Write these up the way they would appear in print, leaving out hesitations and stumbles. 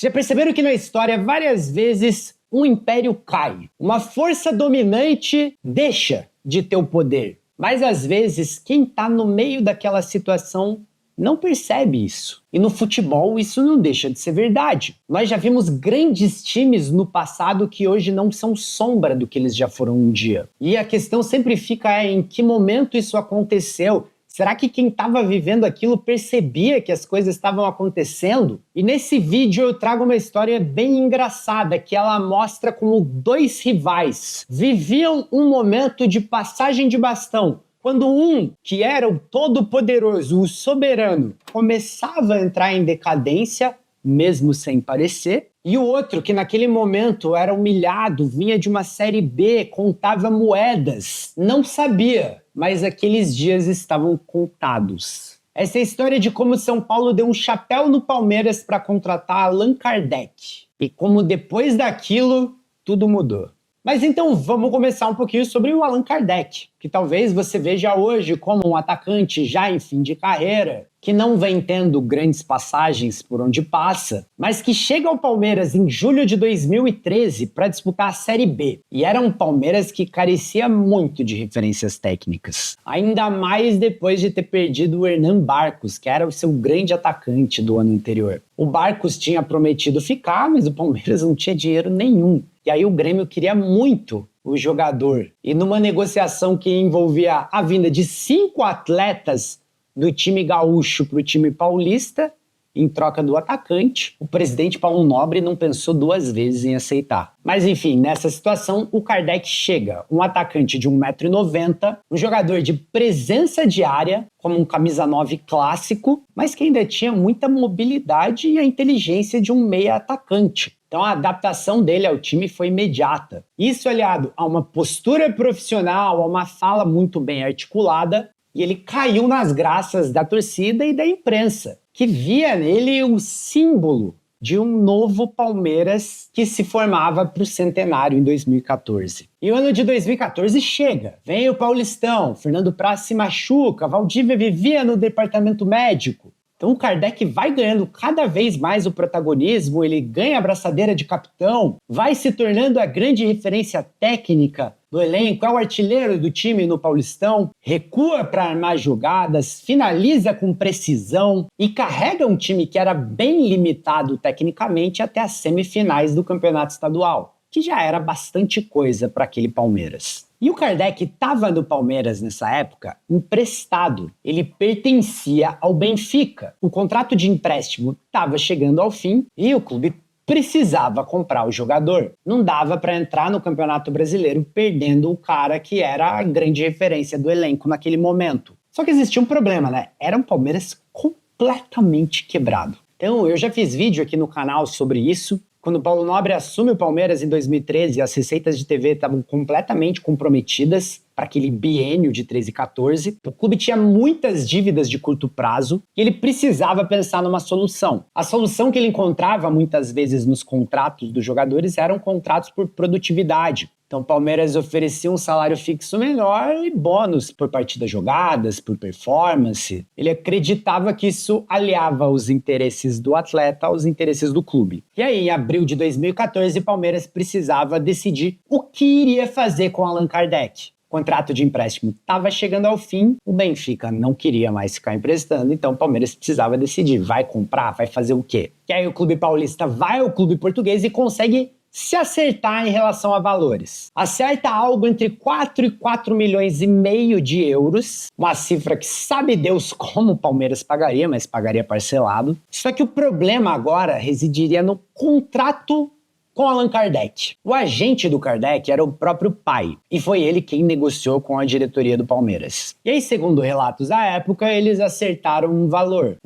Já perceberam que na história várias vezes um império cai, uma força dominante deixa de ter o poder, mas às vezes quem está no meio daquela situação não percebe isso. E no futebol isso não deixa de ser verdade. Nós já vimos grandes times no passado que hoje não são sombra do que eles já foram um dia. E a questão sempre fica em que momento isso aconteceu. Será que quem estava vivendo aquilo percebia que as coisas estavam acontecendo? E nesse vídeo eu trago uma história bem engraçada, que ela mostra como dois rivais viviam um momento de passagem de bastão, quando um, que era o todo-poderoso, o soberano, começava a entrar em decadência, mesmo sem parecer, e o outro, que naquele momento era humilhado, vinha de uma série B, contava moedas, não sabia, mas aqueles dias estavam contados. Essa é a história de como São Paulo deu um chapéu no Palmeiras para contratar Allan Kardec, e como depois daquilo, tudo mudou. Mas então vamos começar um pouquinho sobre o Allan Kardec, que talvez você veja hoje como um atacante já em fim de carreira, que não vem tendo grandes passagens por onde passa, mas que chega ao Palmeiras em julho de 2013 para disputar a Série B. E era um Palmeiras que carecia muito de referências técnicas, ainda mais depois de ter perdido o Hernan Barcos, que era o seu grande atacante do ano anterior. O Barcos tinha prometido ficar, mas o Palmeiras não tinha dinheiro nenhum. E aí o Grêmio queria muito o jogador. E numa negociação que envolvia a vinda de 5 atletas do time gaúcho para o time paulista, em troca do atacante, o presidente Paulo Nobre não pensou duas vezes em aceitar. Mas enfim, nessa situação, o Kardec chega, um atacante de 1,90 m, um jogador de presença de área, como um camisa 9 clássico, mas que ainda tinha muita mobilidade e a inteligência de um meia atacante. Então a adaptação dele ao time foi imediata. Isso aliado a uma postura profissional, a uma fala muito bem articulada, e ele caiu nas graças da torcida e da imprensa, que via nele o símbolo de um novo Palmeiras que se formava para o centenário em 2014. E o ano de 2014 chega. Vem o Paulistão, Fernando Praz se machuca, Valdívia vivia no departamento médico. Então o Kardec vai ganhando cada vez mais o protagonismo, ele ganha a braçadeira de capitão, vai se tornando a grande referência técnica do elenco, é o artilheiro do time no Paulistão, recua para armar jogadas, finaliza com precisão e carrega um time que era bem limitado tecnicamente até as semifinais do Campeonato Estadual, que já era bastante coisa para aquele Palmeiras. E o Kardec estava no Palmeiras nessa época emprestado. Ele pertencia ao Benfica. O contrato de empréstimo estava chegando ao fim e o clube precisava comprar o jogador. Não dava para entrar no Campeonato Brasileiro perdendo o cara que era a grande referência do elenco naquele momento. Só que existia um problema, né? Era um Palmeiras completamente quebrado. Então eu já fiz vídeo aqui no canal sobre isso. Quando o Paulo Nobre assume o Palmeiras em 2013, as receitas de TV estavam completamente comprometidas para aquele biênio de 13 e 14. O clube tinha muitas dívidas de curto prazo e ele precisava pensar numa solução. A solução que ele encontrava muitas vezes nos contratos dos jogadores eram contratos por produtividade. Então o Palmeiras oferecia um salário fixo menor e bônus por partidas jogadas, por performance. Ele acreditava que isso aliava os interesses do atleta aos interesses do clube. E aí, em abril de 2014, o Palmeiras precisava decidir o que iria fazer com Allan Kardec. O contrato de empréstimo estava chegando ao fim, o Benfica não queria mais ficar emprestando, então o Palmeiras precisava decidir, vai comprar, vai fazer o quê? E aí o clube paulista vai ao clube português e consegue se acertar em relação a valores. Acerta algo entre 4 e 4 milhões e meio de euros, uma cifra que sabe Deus como o Palmeiras pagaria, mas pagaria parcelado. Só que o problema agora residiria no contrato com Allan Kardec. O agente do Kardec era o próprio pai, e foi ele quem negociou com a diretoria do Palmeiras. E aí, segundo relatos da época, eles acertaram um valor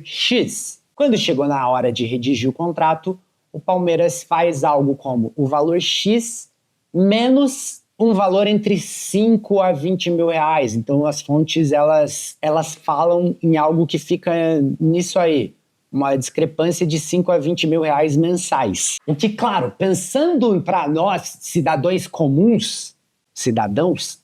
X. Quando chegou na hora de redigir o contrato, o Palmeiras faz algo como o valor X menos um valor entre 5 a 20 mil reais. Então as fontes elas falam em algo que fica nisso aí, uma discrepância de 5 a 20 mil reais mensais. O que, claro, pensando para nós, cidadãos comuns, cidadãos,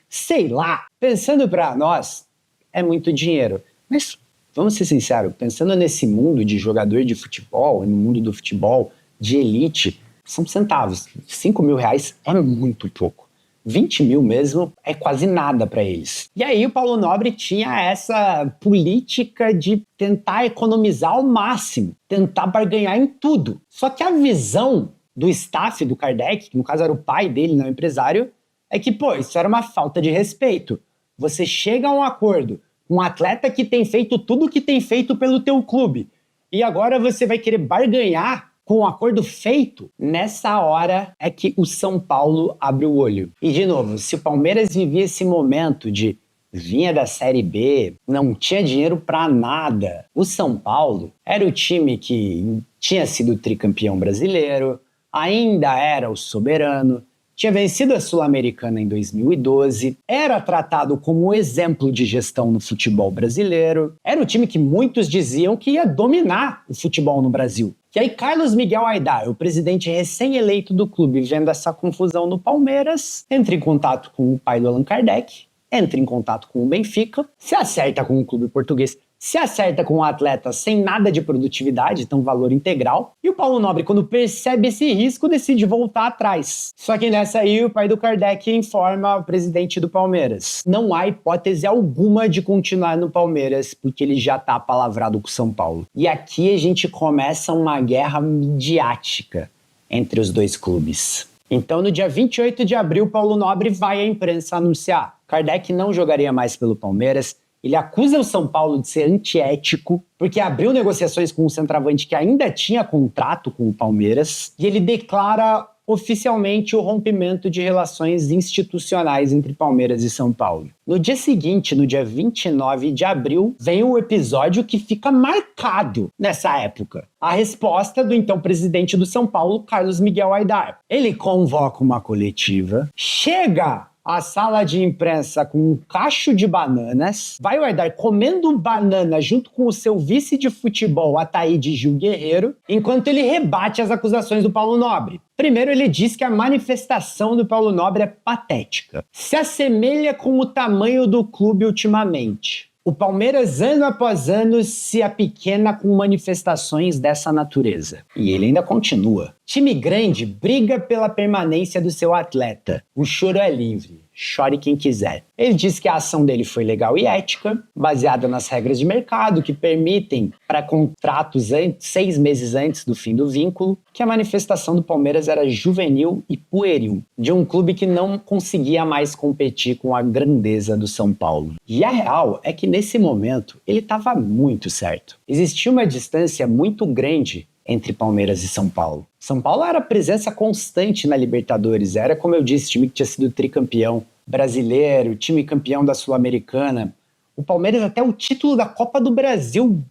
sei lá, pensando para nós, é muito dinheiro. Mas vamos ser sinceros, pensando nesse mundo de jogador de futebol, no mundo do futebol de elite, são centavos. 5 mil reais é muito pouco. 20 mil mesmo é quase nada para eles. E aí o Paulo Nobre tinha essa política de tentar economizar ao máximo, tentar barganhar em tudo. Só que a visão do staff do Kardec, que no caso era o pai dele, não o empresário, é que, isso era uma falta de respeito. Você chega a um acordo com um atleta que tem feito tudo o que tem feito pelo teu clube e agora você vai querer barganhar com um acordo feito. Nessa hora é que o São Paulo abre o olho. E, de novo, se o Palmeiras vivia esse momento de vinha da Série B, não tinha dinheiro para nada, o São Paulo era o time que tinha sido tricampeão brasileiro, ainda era o soberano, tinha vencido a Sul-Americana em 2012, era tratado como um exemplo de gestão no futebol brasileiro, era o time que muitos diziam que ia dominar o futebol no Brasil. E aí Carlos Miguel Aidar, o presidente recém-eleito do clube, vendo essa confusão no Palmeiras, entra em contato com o pai do Allan Kardec, entra em contato com o Benfica, se acerta com o clube português, se acerta com um atleta sem nada de produtividade, então valor integral. E o Paulo Nobre, quando percebe esse risco, decide voltar atrás. Só que nessa aí, o pai do Kardec informa o presidente do Palmeiras: não há hipótese alguma de continuar no Palmeiras, porque ele já está apalavrado com o São Paulo. E aqui a gente começa uma guerra midiática entre os dois clubes. Então, no dia 28 de abril, Paulo Nobre vai à imprensa anunciar: Kardec não jogaria mais pelo Palmeiras. Ele acusa o São Paulo de ser antiético, porque abriu negociações com um centroavante que ainda tinha contrato com o Palmeiras, e ele declara oficialmente o rompimento de relações institucionais entre Palmeiras e São Paulo. No dia seguinte, no dia 29 de abril, vem o episódio que fica marcado nessa época. A resposta do então presidente do São Paulo, Carlos Miguel Aidar. Ele convoca uma coletiva, chega a sala de imprensa com um cacho de bananas, vai o Aidar comendo banana junto com o seu vice de futebol, Ataíde Gil Guerreiro, enquanto ele rebate as acusações do Paulo Nobre. Primeiro, ele diz que a manifestação do Paulo Nobre é patética, se assemelha com o tamanho do clube ultimamente. O Palmeiras, ano após ano, se apequena com manifestações dessa natureza. E ele ainda continua. Time grande briga pela permanência do seu atleta. O choro é livre. Chore quem quiser. Ele diz que a ação dele foi legal e ética, baseada nas regras de mercado que permitem para contratos 6 meses antes do fim do vínculo, que a manifestação do Palmeiras era juvenil e pueril, de um clube que não conseguia mais competir com a grandeza do São Paulo. E a real é que nesse momento ele estava muito certo. Existia uma distância muito grande entre Palmeiras e São Paulo. São Paulo era presença constante na Libertadores, era, como eu disse, time que tinha sido tricampeão brasileiro, time campeão da Sul-Americana. O Palmeiras, até o título da Copa do Brasil,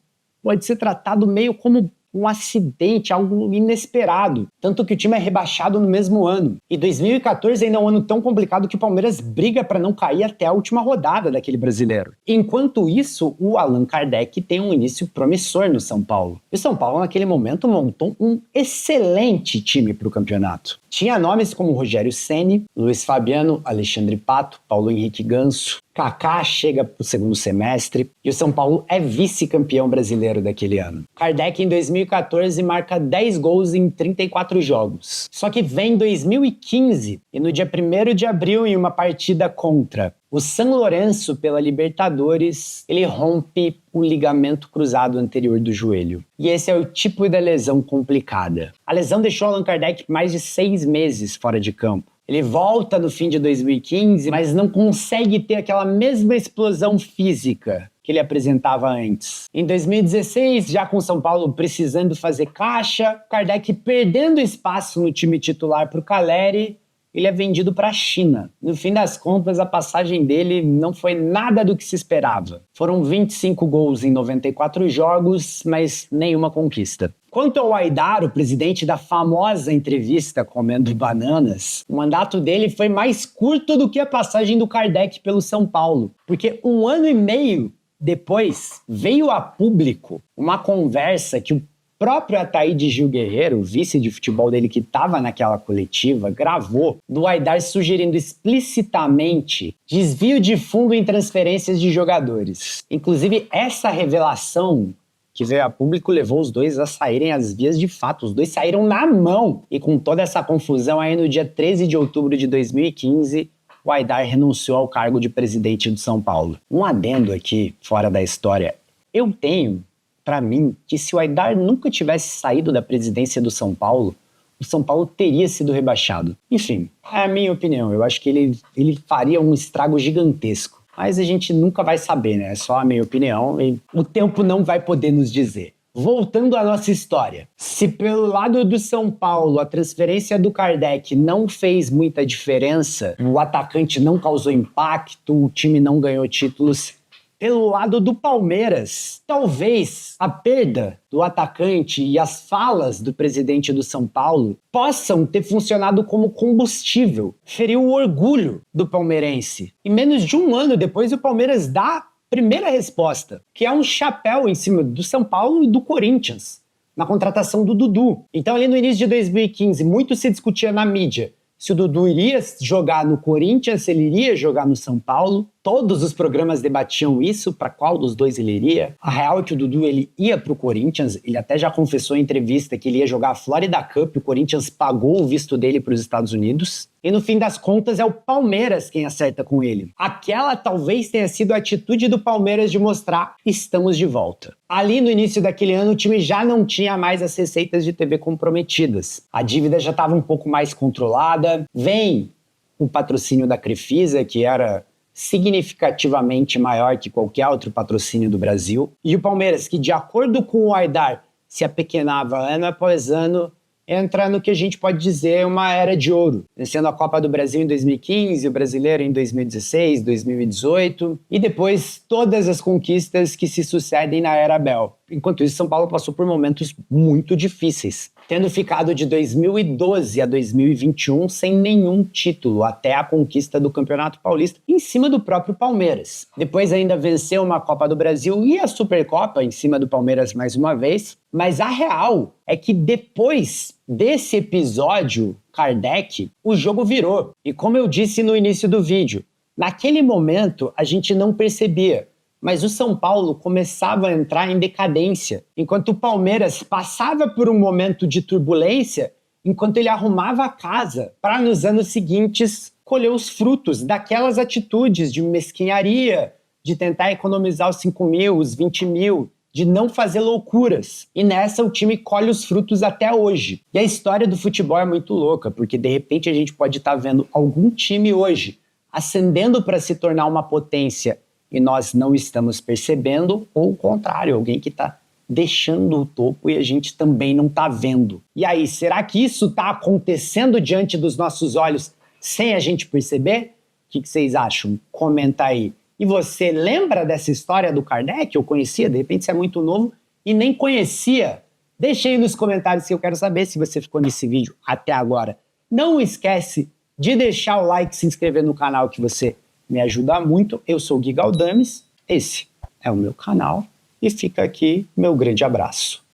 pode ser tratado meio como um acidente, algo inesperado. Tanto que o time é rebaixado no mesmo ano. E 2014 ainda é um ano tão complicado que o Palmeiras briga para não cair até a última rodada daquele brasileiro. Enquanto isso, o Allan Kardec tem um início promissor no São Paulo. E o São Paulo, naquele momento, montou um excelente time para o campeonato. Tinha nomes como Rogério Ceni, Luiz Fabiano, Alexandre Pato, Paulo Henrique Ganso. Kaká chega para o segundo semestre e o São Paulo é vice-campeão brasileiro daquele ano. Kardec, em 2014, marca 10 gols em 34 jogos. Só que vem 2015 e no dia 1º de abril, em uma partida contra o San Lorenzo pela Libertadores, ele rompe o ligamento cruzado anterior do joelho. E esse é o tipo da lesão complicada. A lesão deixou Allan Kardec mais de 6 meses fora de campo. Ele volta no fim de 2015, mas não consegue ter aquela mesma explosão física que ele apresentava antes. Em 2016, já com São Paulo precisando fazer caixa, Kardec perdendo espaço no time titular para o Caleri, ele é vendido para a China. No fim das contas, a passagem dele não foi nada do que se esperava. Foram 25 gols em 94 jogos, mas nenhuma conquista. Quanto ao Aidar, o presidente da famosa entrevista Comendo Bananas, o mandato dele foi mais curto do que a passagem do Kardec pelo São Paulo, porque 1 ano e meio depois veio a público uma conversa que o próprio Ataíde Gil Guerreiro, o vice de futebol dele que estava naquela coletiva, gravou do Aidar sugerindo explicitamente desvio de fundo em transferências de jogadores. Inclusive, essa revelação que veio a público levou os dois a saírem às vias de fato. Os dois saíram na mão. E com toda essa confusão, aí no dia 13 de outubro de 2015, o Aidar renunciou ao cargo de presidente do São Paulo. Um adendo aqui, fora da história. Eu tenho, para mim, que se o Aidar nunca tivesse saído da presidência do São Paulo, o São Paulo teria sido rebaixado. Enfim, é a minha opinião. Eu acho que ele faria um estrago gigantesco. Mas a gente nunca vai saber, né? É só a minha opinião e o tempo não vai poder nos dizer. Voltando à nossa história. Se pelo lado do São Paulo a transferência do Kardec não fez muita diferença, o atacante não causou impacto, o time não ganhou títulos, pelo lado do Palmeiras, talvez a perda do atacante e as falas do presidente do São Paulo possam ter funcionado como combustível, feriu o orgulho do palmeirense. E menos de um ano depois o Palmeiras dá a primeira resposta, que é um chapéu em cima do São Paulo e do Corinthians, na contratação do Dudu. Então ali no início de 2015, muito se discutia na mídia se o Dudu iria jogar no Corinthians, se ele iria jogar no São Paulo. Todos os programas debatiam isso, para qual dos dois ele iria. A real é que o Dudu ele ia para o Corinthians, ele até já confessou em entrevista que ele ia jogar a Florida Cup, o Corinthians pagou o visto dele para os Estados Unidos. E no fim das contas é o Palmeiras quem acerta com ele. Aquela talvez tenha sido a atitude do Palmeiras de mostrar estamos de volta. Ali no início daquele ano o time já não tinha mais as receitas de TV comprometidas. A dívida já estava um pouco mais controlada. Vem o patrocínio da Crefisa, que era significativamente maior que qualquer outro patrocínio do Brasil. E o Palmeiras, que de acordo com o Aidar se apequenava ano após ano, entra no que a gente pode dizer uma era de ouro, vencendo a Copa do Brasil em 2015, o Brasileiro em 2016, 2018 e depois todas as conquistas que se sucedem na era Abel. Enquanto isso, São Paulo passou por momentos muito difíceis, tendo ficado de 2012 a 2021 sem nenhum título, até a conquista do Campeonato Paulista, em cima do próprio Palmeiras. Depois ainda venceu uma Copa do Brasil e a Supercopa em cima do Palmeiras mais uma vez. Mas a real é que depois desse episódio Kardec, o jogo virou. E como eu disse no início do vídeo, naquele momento a gente não percebia, mas o São Paulo começava a entrar em decadência, enquanto o Palmeiras passava por um momento de turbulência, enquanto ele arrumava a casa para nos anos seguintes colher os frutos daquelas atitudes de mesquinharia, de tentar economizar os 5 mil, os 20 mil, de não fazer loucuras. E nessa o time colhe os frutos até hoje. E a história do futebol é muito louca, porque de repente a gente pode estar vendo algum time hoje ascendendo para se tornar uma potência e nós não estamos percebendo, ou o contrário, alguém que está deixando o topo e a gente também não está vendo. E aí, será que isso está acontecendo diante dos nossos olhos sem a gente perceber? O que vocês acham? Comenta aí. E você lembra dessa história do Kardec? Eu conhecia, de repente você é muito novo e nem conhecia. Deixa aí nos comentários que eu quero saber se você ficou nesse vídeo até agora. Não esquece de deixar o like, se inscrever no canal que você me ajuda muito. Eu sou o Gui Galdames, esse é o meu canal e fica aqui meu grande abraço.